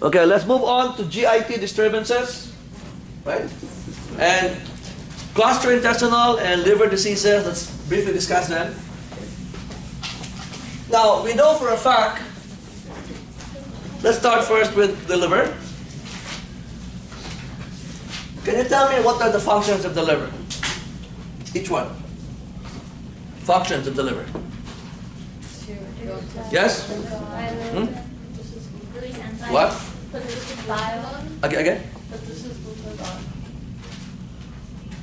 Okay, let's move on to GIT disturbances, right? And gastrointestinal and liver diseases, let's briefly discuss them. Now, we know for a fact, let's start first with the liver. Can you tell me what are the functions of the liver? Each one. Functions of the liver. Yes? Hmm? What? Again?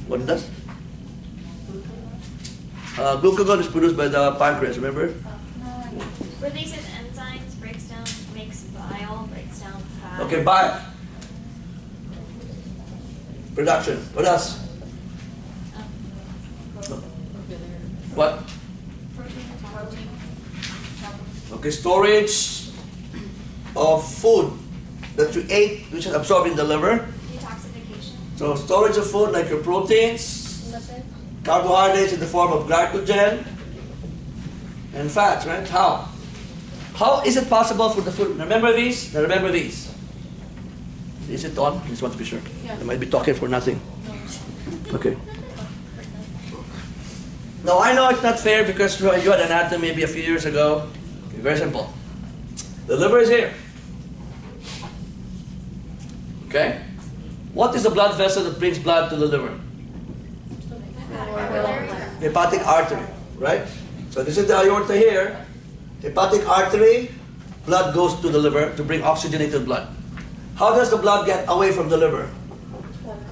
What it does? Glucagon is produced by the pancreas, remember? Releases enzymes, breaks down, makes bile, breaks down fat. Okay, bile. Production. What else? What? Okay, storage of food that you ate, which is absorbed in the liver. Detoxification. So storage of food like your proteins, carbohydrates in the form of glycogen, and fats, right? How? How is it possible for the food? Remember these? Now remember these. Is it on? I just want to be sure. Yeah. I might be talking for nothing. Okay. Now I know it's not fair because you had anatomy maybe a few years ago. Okay, very simple. The liver is here. Okay? What is the blood vessel that brings blood to the liver? Hepatic artery, right? So this is the aorta here. Hepatic artery, blood goes to the liver to bring oxygenated blood. How does the blood get away from the liver?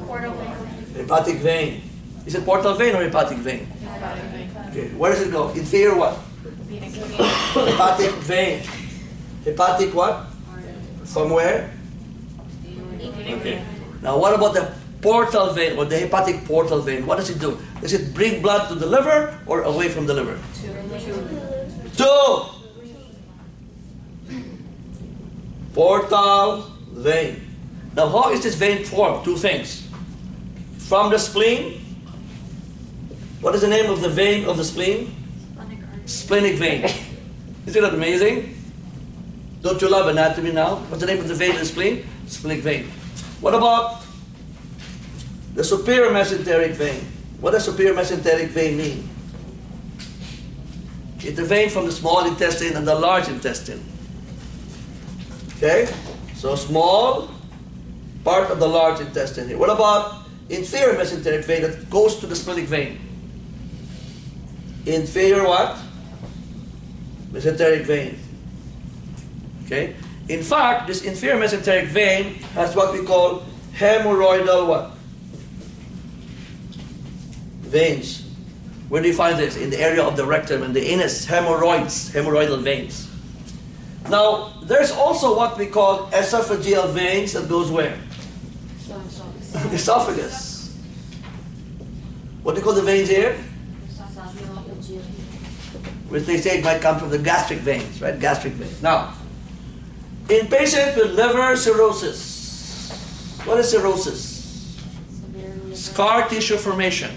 Portal vein. Hepatic vein. Is it portal vein or hepatic vein? Okay, where does it go? Inferior what? Hepatic vein. Hepatic what? From where? Okay. Now what about the portal vein or the hepatic portal vein? What does it do? Does it bring blood to the liver or away from the liver? To portal vein. Now how is this vein formed? Two things. From the spleen. What is the name of the vein of the spleen? Splenic vein. Isn't that amazing? Don't you love anatomy now? What's the name of the vein of the spleen? Splenic vein. What about the superior mesenteric vein? What does superior mesenteric vein mean? It's the vein from the small intestine and the large intestine. Okay? So small part of the large intestine here. What about inferior mesenteric vein that goes to the splenic vein? Inferior what? Mesenteric vein. Okay? In fact, this inferior mesenteric vein has what we call hemorrhoidal what? Veins. Where do you find this? In the area of the rectum and the anus, hemorrhoids, hemorrhoidal veins. Now, there's also what we call esophageal veins that goes where? Esophagus. What do you call the veins here? Which they say it might come from the gastric veins, right? Gastric veins. Now, in patients with liver cirrhosis, what is cirrhosis? Scar tissue formation.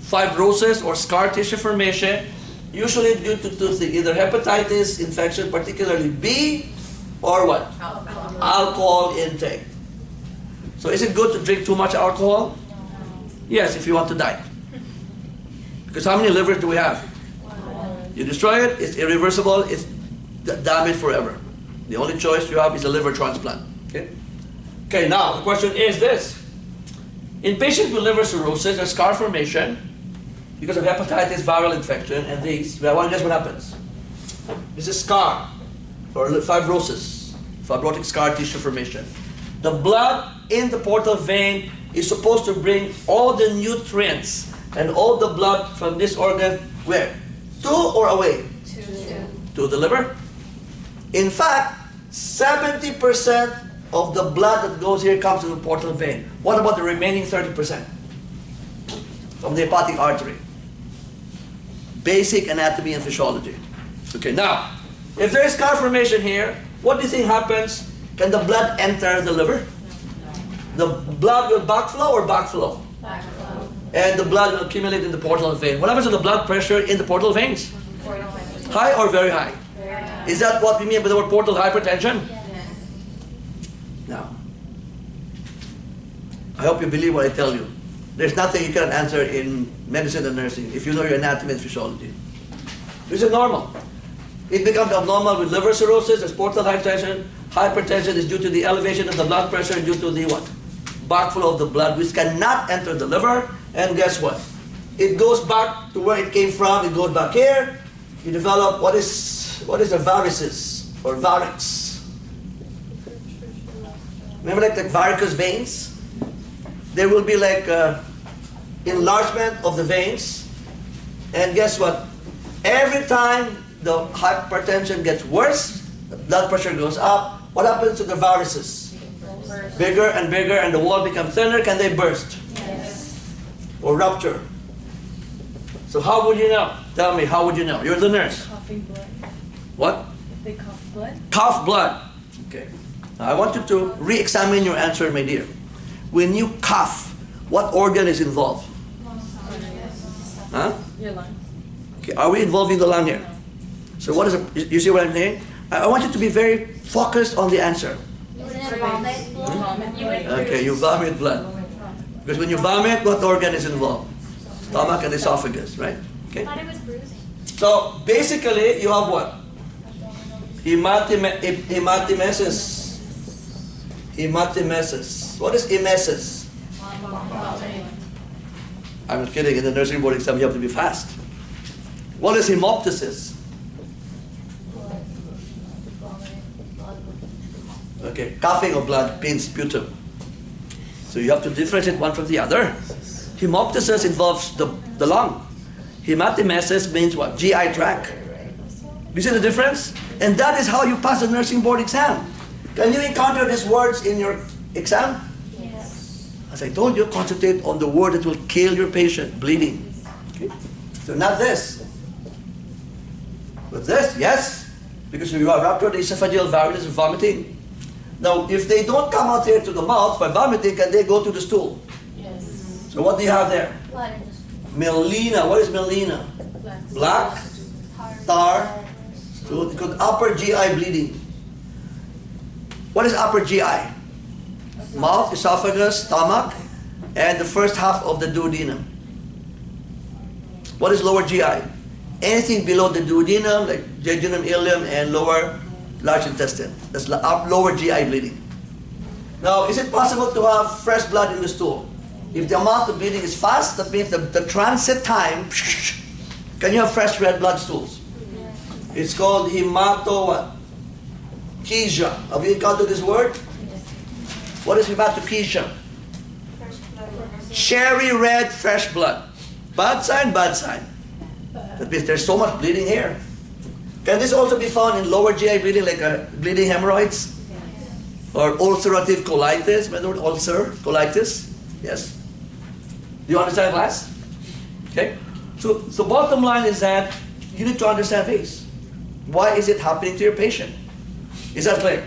Fibrosis or scar tissue formation, usually due to two things, either hepatitis infection, particularly B, or what? Alcohol intake. So is it good to drink too much alcohol? Yes, if you want to die. Because how many livers do we have? You destroy it, it's irreversible, it's damaged forever. The only choice you have is a liver transplant. Okay? Okay, now the question is this. In patients with liver cirrhosis or scar formation, because of hepatitis, viral infection, and these, guess what happens? This is scar, or fibrosis, fibrotic scar tissue formation. The blood in the portal vein is supposed to bring all the nutrients and all the blood from this organ, where? To or away? To the liver. In fact, 70% of the blood that goes here comes to the portal vein. What about the remaining 30%? From the hepatic artery. Basic anatomy and physiology. Okay, now, if there is scar formation here, what do you think happens? Can the blood enter the liver? The blood will backflow or backflow? Backflow. And the blood will accumulate in the portal vein. What happens to the blood pressure in the portal veins? High or very high? Very high. Is that what we mean by the word portal hypertension? Yes. Now, I hope you believe what I tell you. There's nothing you cannot answer in medicine and nursing if you know your anatomy and physiology. This is normal. It becomes abnormal with liver cirrhosis, as portal hypertension. Hypertension is due to the elevation of the blood pressure due to the what? Backflow of the blood, which cannot enter the liver. And guess what? It goes back to where it came from. It goes back here. You develop what is a varices or varix. Remember, like the varicose veins? There will be like enlargement of the veins. And guess what? Every time the hypertension gets worse, the blood pressure goes up. What happens to the varices? Bigger and bigger, and the wall becomes thinner. Can they burst? Yes. Or rupture? So how would you know? Tell me, how would you know? You're the nurse. Coughing blood. What? If they cough blood. Cough blood. Okay. Now I want you to re-examine your answer, my dear. When you cough, what organ is involved? Huh? Your lungs. Okay. Are we involving the lung here? So what is it? You see what I'm saying? I want you to be very focused on the answer. Isn't it vomit blood? Okay, you vomit blood. Because when you vomit, what organ is involved? Stomach and esophagus, right? I Okay. thought it was bruising. So basically, you have what? Hemoptysis. Hemoptysis. What is emesis? I'm not kidding. In the nursing board exam, you have to be fast. What is hemoptysis? Okay, coughing of blood means sputum. So you have to differentiate one from the other. Hemoptysis involves the lung. Hemoptysis means what? GI tract. You see the difference? And that is how you pass the nursing board exam. Can you encounter these words in your exam? Yes. As I told you, concentrate on the word that will kill your patient, bleeding. Okay? So not this. But this, yes. Because if you have ruptured esophageal varices, vomiting. Now, if they don't come out here to the mouth by vomiting, can they go to the stool? Yes. So what do you have there? Blood. Melena. What is melena? Black tar stool. It's called upper GI bleeding. What is upper GI? Mouth, esophagus, stomach, and the first half of the duodenum. What is lower GI? Anything below the duodenum, like jejunum, ileum, and lower large intestine. That's lower GI bleeding. Now, is it possible to have fresh blood in the stool? If the amount of bleeding is fast, that means the transit time, can you have fresh red blood stools? It's called hematochesia. Have you encountered this word? What is hematochesia? Cherry red fresh blood. Bad sign, bad sign. That means there's so much bleeding here. Can this also be found in lower GI bleeding, like bleeding hemorrhoids? Or ulcerative colitis? Remember the word ulcer? Colitis? Yes? Do you understand, class? Okay? So bottom line is that you need to understand this. Why is it happening to your patient? Is that clear?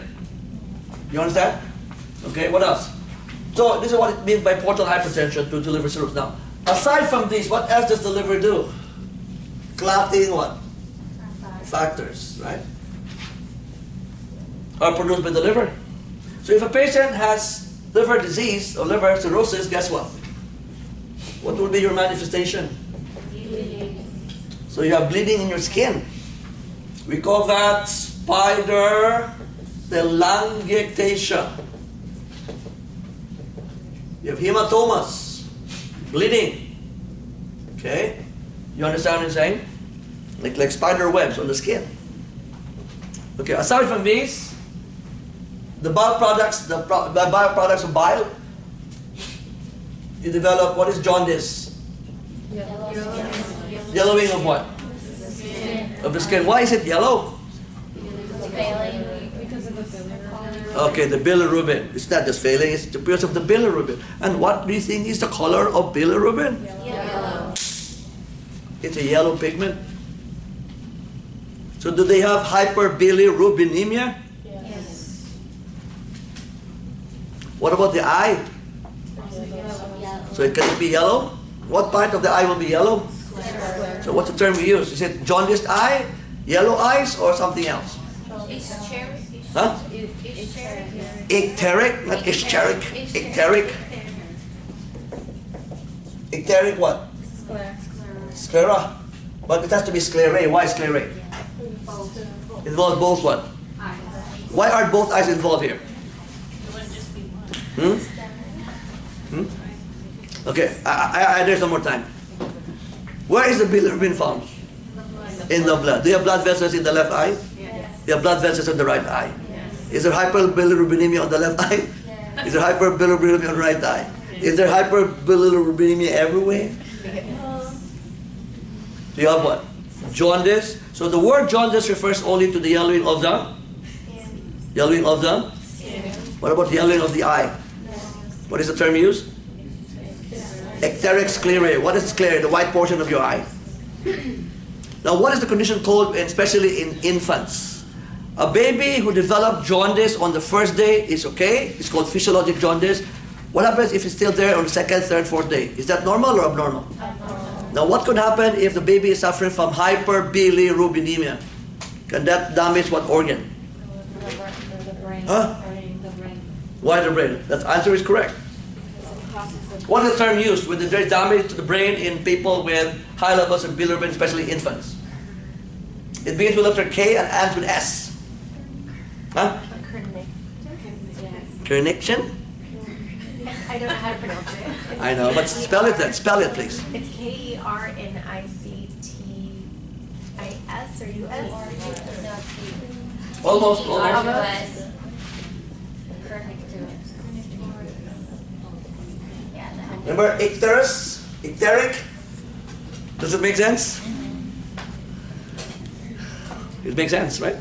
You understand? Okay, what else? So this is what it means by portal hypertension to liver cirrhosis. Now, aside from these, what else does the liver do? Clotting what? Factors, right? Are produced by the liver. So if a patient has liver disease or liver cirrhosis, guess what? What will be your manifestation? So you have bleeding in your skin. We call that spider telangiectasia. You have hematomas, bleeding. Okay? You understand what I'm saying? Like spider webs on the skin. Okay, aside from these, the byproducts, the byproducts of bile, you develop what is jaundice? Yellowing of what? Of the skin. Why is it yellow? Because of the bilirubin. Okay, the bilirubin. It's not just failing, it's because of the bilirubin. And what do you think is the color of bilirubin? Yellow. It's a yellow pigment. So do they have hyperbilirubinemia? Yes. What about the eye? So it can be yellow? What part of the eye will be yellow? So what's the term we use? Is it jaundiced eye, yellow eyes, or something else? It's cherry. Huh? Icteric, not ischeric. Icteric. Icteric what? Sclera. But it has to be sclerae. Why sclerae? Involves both what? Why are both eyes involved here? Hmm? Hmm? Okay, there's no more time. Where is the bilirubin found? In the blood. Do you have blood vessels in the left eye? Yes. You have blood vessels in the right eye. Yes. Is there hyperbilirubinemia on the left eye? Yes. Is there hyperbilirubinemia on the right eye? Is there hyperbilirubinemia everywhere? Do you have what? Jaundice. So the word jaundice refers only to the yellowing of the? Yellowing of the? What about the yellowing of the eye? What is the term used? Ecteric sclerae. What is sclerae? The white portion of your eye. Now what is the condition called, especially in infants? A baby who developed jaundice on the first day is okay. It's called physiologic jaundice. What happens if it's still there on the second, third, fourth day? Is that normal or abnormal? Now what could happen if the baby is suffering from hyperbilirubinemia? Can that damage what organ? The brain. Huh? The brain. Why the brain? That answer is correct. What is the term used when there is damage to the brain in people with high levels of bilirubin, especially infants? It begins with letter K and ends with S. Huh? Connection? I don't know how to pronounce it. I know, but spell it then. Spell it, please. It's KERNICTIS or US? Almost. Remember icterus? Icteric? Does it make sense? It makes sense, right?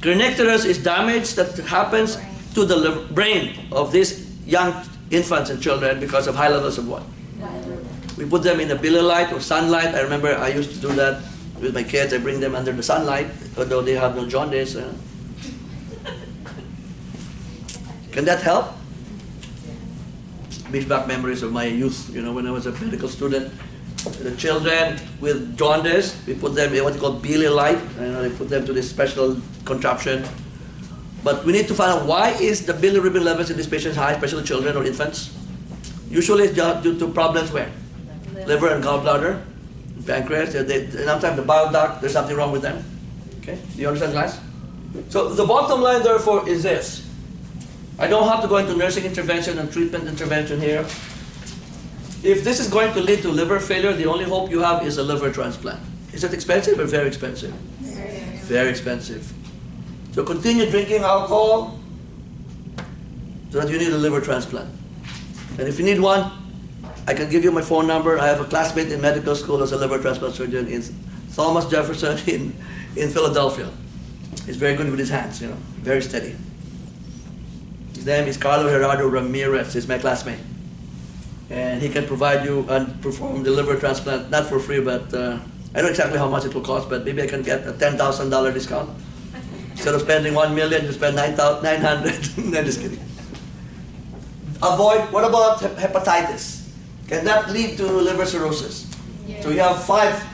Cernecterus is damage that happens to the brain of these young infants and children because of high levels of what? We put them in the blue light or sunlight. I remember I used to do that with my kids. I bring them under the sunlight, although they have no jaundice. Can that help? Brings back memories of my youth, you know, when I was a medical student. The children with jaundice, we put them in what you call Bailey light, and they put them to this special contraption. But we need to find out why is the bilirubin levels in these patients high, especially children or infants. Usually it's due to problems where? Liver and gallbladder, pancreas, sometimes the bile duct, there's something wrong with them. Okay, do you understand, guys? So the bottom line therefore is this. I don't have to go into nursing intervention and treatment intervention here. If this is going to lead to liver failure, the only hope you have is a liver transplant. Is it expensive or very expensive? Very expensive. So continue drinking alcohol so that you need a liver transplant. And if you need one, I can give you my phone number. I have a classmate in medical school as a liver transplant surgeon in Thomas Jefferson in Philadelphia. He's very good with his hands, you know, very steady. His name is Carlo Gerardo Ramirez. He's my classmate. And he can provide you and perform the liver transplant, not for free, but I don't know exactly how much it will cost, but maybe I can get a $10,000 discount. Instead of spending $1 million, you spend $900. No, just kidding. Avoid, what about hepatitis? Can that lead to liver cirrhosis? Yes. So we have 5,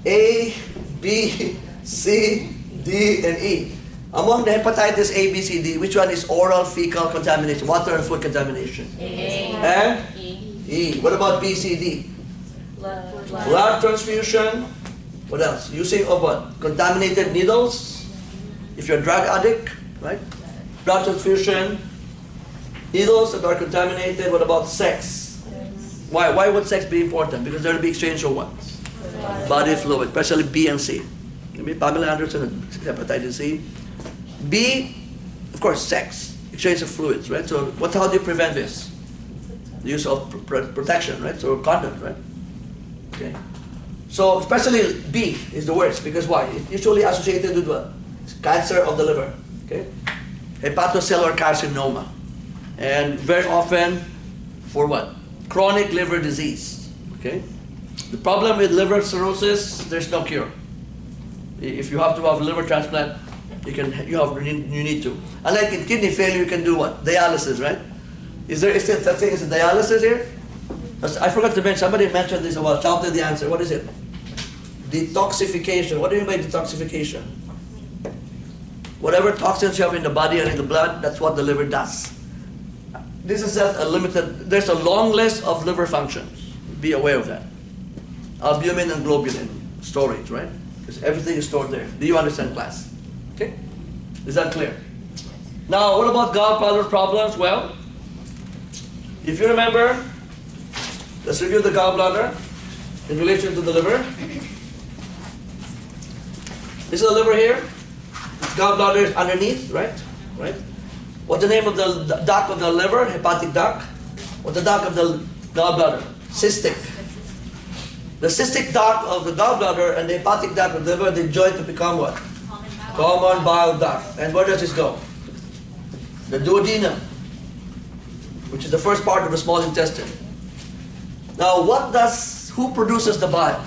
A, B, C, D, and E. Among the hepatitis A, B, C, D, which one is oral fecal contamination, water and food contamination? A. And? E. E. What about B, C, D? Blood transfusion. What else? Using of what? Contaminated needles. If you're a drug addict, right? Blood transfusion. Needles that are contaminated. What about sex? Why would sex be important? Because there will be exchange of what? Body fluid, especially B and C. Maybe Pamela Anderson, hepatitis C. B, of course, sex, exchange of fluids, right? So how do you prevent this? The use of protection, right? So condoms, right? Okay. So especially B is the worst because why? It's usually associated with what? Cancer of the liver, okay? Hepatocellular carcinoma. And very often for what? Chronic liver disease, okay? The problem with liver cirrhosis, there's no cure. If you have to have a liver transplant, you need to. Unlike in kidney failure, you can do what? Dialysis, right? Is there still such thing as a dialysis here? I forgot to mention, somebody mentioned this a while, shouted the answer. What is it? Detoxification. What do you mean by detoxification? Whatever toxins you have in the body and in the blood, that's what the liver does. This is just a limited, there's a long list of liver functions. Be aware of that. Albumin and globulin storage, right? Because everything is stored there. Do you understand, class? Okay? Is that clear? Now, what about gallbladder problems? Well, if you remember, let's review the gallbladder in relation to the liver. This is the liver here. Gallbladder is underneath, right? Right? What's the name of the duct of the liver? Hepatic duct. What's the duct of the gallbladder? Cystic. The cystic duct of the gallbladder and the hepatic duct of the liver, they join to become what? Common bile duct. And where does this go? The duodenum, which is the first part of the small intestine. Now, who produces the bile?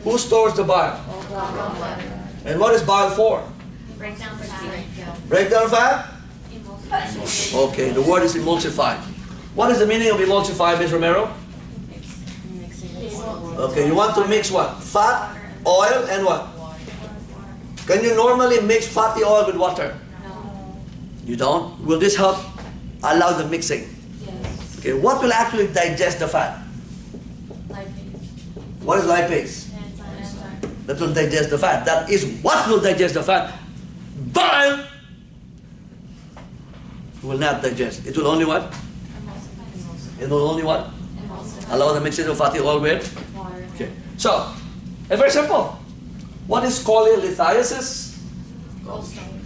Who stores the bile? And what is bile for? Break down fat. Break down fat? Emulsify. Okay, the word is emulsify. What is the meaning of emulsify, Ms. Romero? Okay, you want to mix what? Fat, oil, and what? Can you normally mix fatty oil with water? No. You don't? Will this help allow the mixing? Yes. Okay, what will actually digest the fat? Lipase. What is lipase? Enzyme. That will digest the fat. That is what will digest the fat. Bile will not digest. It will only what? It will only what? Allow the mixing of fatty oil with? Water. Okay. So, it's very simple. What is cholelithiasis? Gallstone.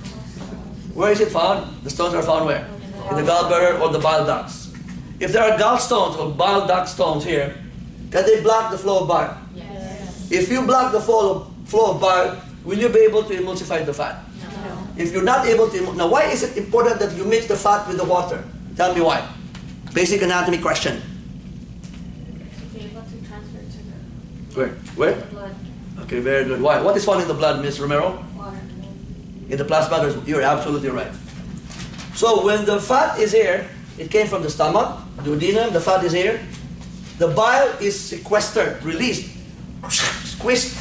Where is it found? The stones are found where? In the gallbladder or the bile ducts. If there are gallstones or bile duct stones here, can they block the flow of bile? Yes. If you block the flow of bile, will you be able to emulsify the fat? No. If you're not able to, now why is it important that you mix the fat with the water? Tell me why. Basic anatomy question. To be able to transfer to the Where? blood. Okay, very good. Why? What is found in the blood, Ms. Romero? Water. In the plasma, you're absolutely right. So when the fat is here, it came from the stomach, duodenum, the fat is here. The bile is sequestered, released, squeezed.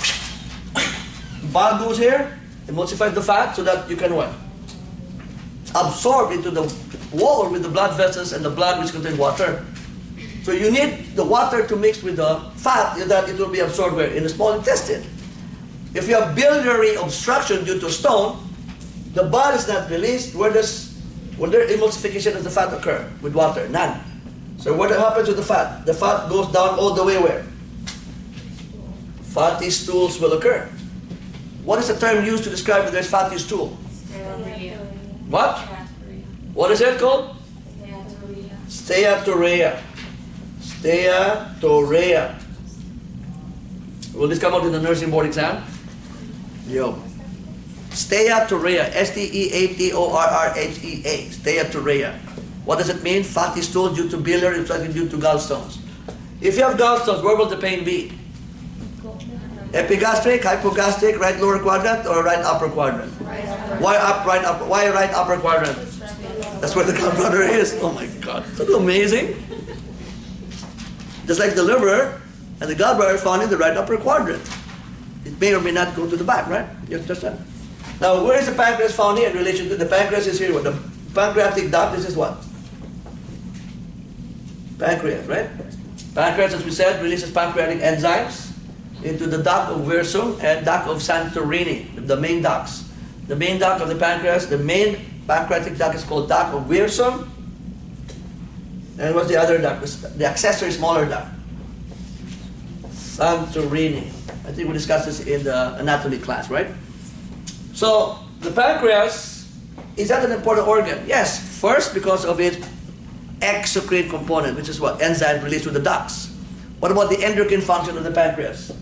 Bile goes here, emulsifies the fat so that you can what? Absorb into the wall with the blood vessels and the blood which contains water. So you need the water to mix with the fat so that it will be absorbed where? In the small intestine. If you have biliary obstruction due to stone, the bile is not released. Will there emulsification of the fat occur with water? None. So what happens with the fat? The fat goes down all the way where? Fatty stools will occur. What is the term used to describe that there's fatty stool? Steatorrhea. What? What is it called? Steatorrhea. Steatorrhea. Steatorrhea. Will this come out in the nursing board exam? Yo. Steatorrhea. Steatorrhea. Steatorrhea. What does it mean? Fatty stool due to biliary obstruction due to gallstones. If you have gallstones, where will the pain be? Epigastric, hypogastric, right lower quadrant, or right upper quadrant? Why right upper quadrant? That's where the gallbladder is. Oh my God, isn't that amazing? Just like the liver and the gallbladder found in the right upper quadrant. It may or may not go to the back, right? You understand? Now, where is the pancreas found here in relation to the pancreas? Is here what? The pancreatic duct. This is what? Pancreas, right? Pancreas, as we said, releases pancreatic enzymes into the duct of Wirsum and duct of Santorini, the main ducts. The main duct of the pancreas, the main pancreatic duct is called duct of Wirsum. And what's the other duct? The accessory smaller duct. Santorini. I think we discussed this in the anatomy class, right? So, the pancreas, is that an important organ? Yes, first because of its exocrine component, which is what? Enzymes released through the ducts. What about the endocrine function of the pancreas?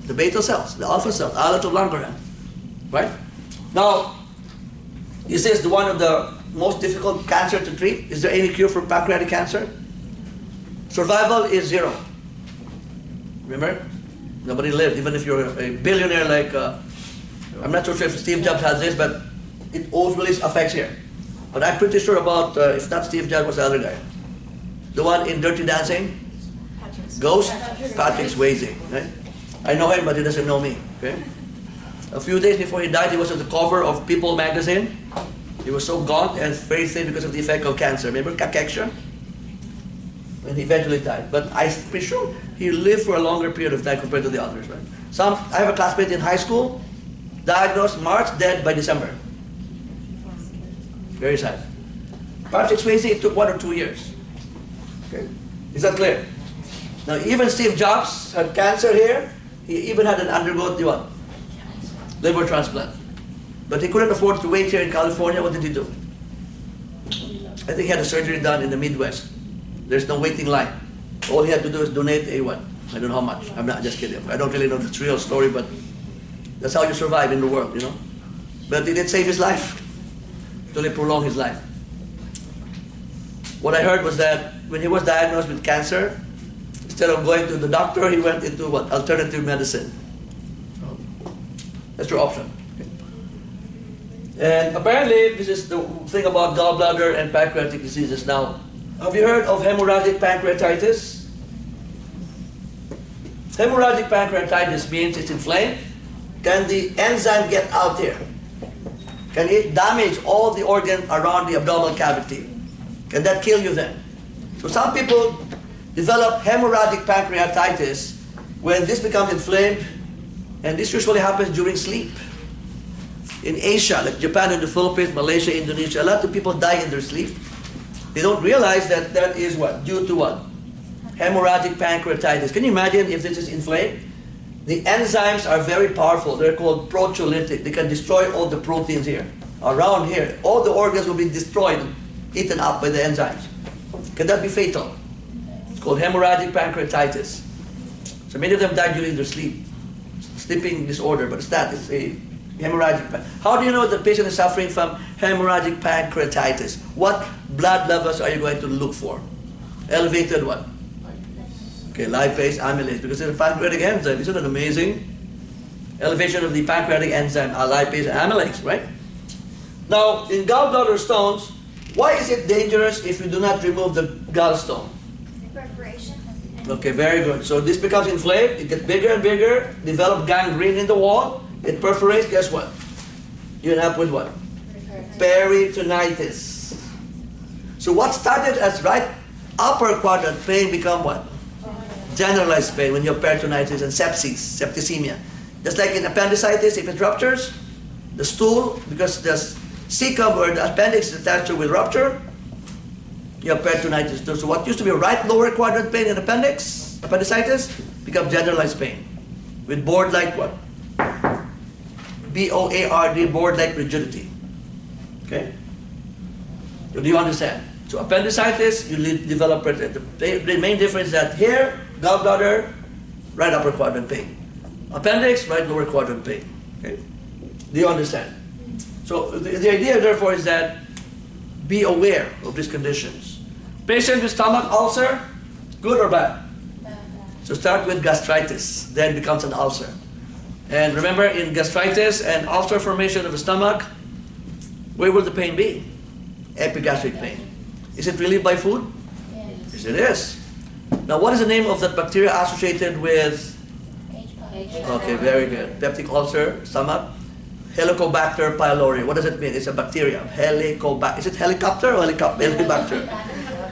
The beta cells, the alpha cells, islet of Langerhans, right? Now, is this one of the most difficult cancer to treat? Is there any cure for pancreatic cancer? Survival is 0. Remember? Nobody lived, even if you're a billionaire like, I'm not so sure if Steve Jobs has this, but it always affects here. But I'm pretty sure about, if not Steve Jobs, was the other guy? The one in Dirty Dancing? Ghost? Patrick Swayze, right? I know him, but he doesn't know me, okay? A few days before he died, he was on the cover of People magazine. He was so gaunt and very thin because of the effect of cancer. Remember cachexia? And he eventually died. But I'm pretty sure he lived for a longer period of time compared to the others. Right? I have a classmate in high school, diagnosed March, dead by December. Very sad. Patrick Swayze, it took 1 or 2 years. Okay? Is that clear? Now, even Steve Jobs had cancer here. He even had an undergo what? Liver transplant. But he couldn't afford to wait here in California. What did he do? I think he had a surgery done in the Midwest. There's no waiting line. All he had to do is donate a what? I don't know how much. I'm not just kidding. I don't really know the real story, but that's how you survive in the world, you know. But it did save his life. It only prolonged his life. What I heard was that when he was diagnosed with cancer, instead of going to the doctor, he went into what? Alternative medicine. That's your option. And apparently, this is the thing about gallbladder and pancreatic diseases. Now, have you heard of hemorrhagic pancreatitis? Hemorrhagic pancreatitis means it's inflamed. Can the enzyme get out there? Can it damage all the organs around the abdominal cavity? Can that kill you then? So some people develop hemorrhagic pancreatitis when this becomes inflamed, and this usually happens during sleep. In Asia, like Japan and the Philippines, Malaysia, Indonesia, a lot of people die in their sleep. They don't realize that that is what? Due to what? Hemorrhagic pancreatitis. Can you imagine if this is inflamed? The enzymes are very powerful. They're called proteolytic. They can destroy all the proteins here. Around here, all the organs will be destroyed, eaten up by the enzymes. Can that be fatal? It's called hemorrhagic pancreatitis. So many of them die during their sleep. Sleeping disorder, but it's that. It's a hemorrhagic. How do you know the patient is suffering from hemorrhagic pancreatitis? What blood levels are you going to look for? Elevated what? Okay, lipase, amylase, because it's a pancreatic enzyme. Isn't it amazing? Elevation of the pancreatic enzyme, lipase, and amylase, right? Now, in gallbladder stones, why is it dangerous if you do not remove the gallstone? Perforation. Okay, very good. So this becomes inflamed, it gets bigger and bigger, develop gangrene in the wall, it perforates, guess what? You end up with what? Peritonitis. So what started as right upper quadrant pain become what? Generalized pain when you have peritonitis and sepsis, septicemia. Just like in appendicitis, if it ruptures, the stool, because the cecum or the appendix is attached to with rupture, you have peritonitis. So what used to be a right lower quadrant pain in appendicitis, becomes generalized pain with board-like what? B-O-A-R-D, board-like rigidity. Okay? So do you understand? So appendicitis, you develop the main difference is that here, gallbladder, right upper quadrant pain. Appendix, right lower quadrant pain. Okay? Do you understand? So the idea, therefore, is that be aware of these conditions. Patient with stomach ulcer, good or bad? So start with gastritis, then becomes an ulcer. And remember, in gastritis and ulcer formation of the stomach, where will the pain be? Epigastric pain. Is it relieved by food? Yes, it is. Now, what is the name of that bacteria associated with? Okay, very good. Peptic ulcer, stomach. Helicobacter pylori. What does it mean? It's a bacteria. Helicobacter. Is it helicopter or helicobacter?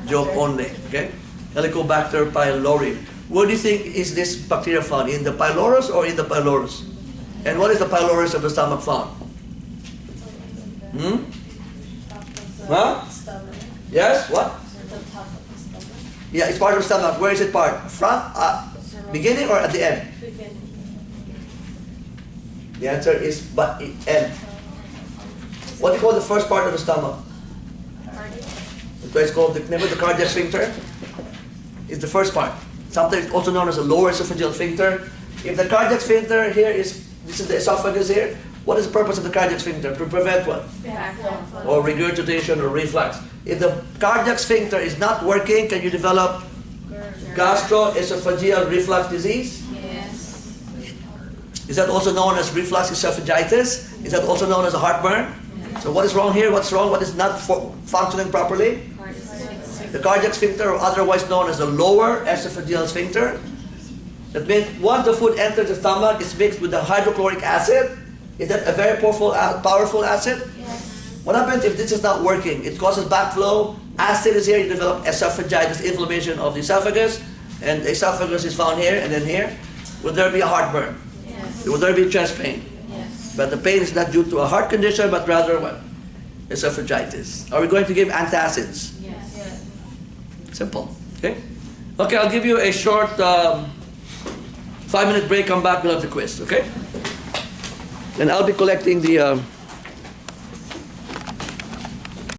Joke only. Okay. Helicobacter pylori. Where do you think is this bacteria found? In the pylorus or in the pylorus? And what is the pylorus of the stomach found? Hmm? Huh? Yes? What? Yeah, it's part of the stomach. Where is it part? Front, beginning or at the end? The answer is end. What do you call the first part of the stomach? It's called, remember the cardiac sphincter? It's the first part. Sometimes also known as the lower esophageal sphincter. If the cardiac sphincter here is, this is the esophagus here, what is the purpose of the cardiac sphincter? To prevent what? Or regurgitation or reflux. If the cardiac sphincter is not working, can you develop gastroesophageal reflux disease? Yes. Is that also known as reflux esophagitis? Is that also known as a heartburn? So what is wrong here? What's wrong? What is not functioning properly? The cardiac sphincter, or otherwise known as the lower esophageal sphincter. That means once the food enters the stomach, it's mixed with the hydrochloric acid, Is that a very powerful acid? Yes. What happens if this is not working? It causes backflow. Acid is here, you develop esophagitis, inflammation of the esophagus, and the esophagus is found here and then here. Would there be a heartburn? Yes. Would there be chest pain? Yes. But the pain is not due to a heart condition, but rather what? Esophagitis. Are we going to give antacids? Yes. Yes. Simple. Okay? Okay, I'll give you a short 5-minute break. Come back, we'll have the quiz. Okay? And I'll be collecting the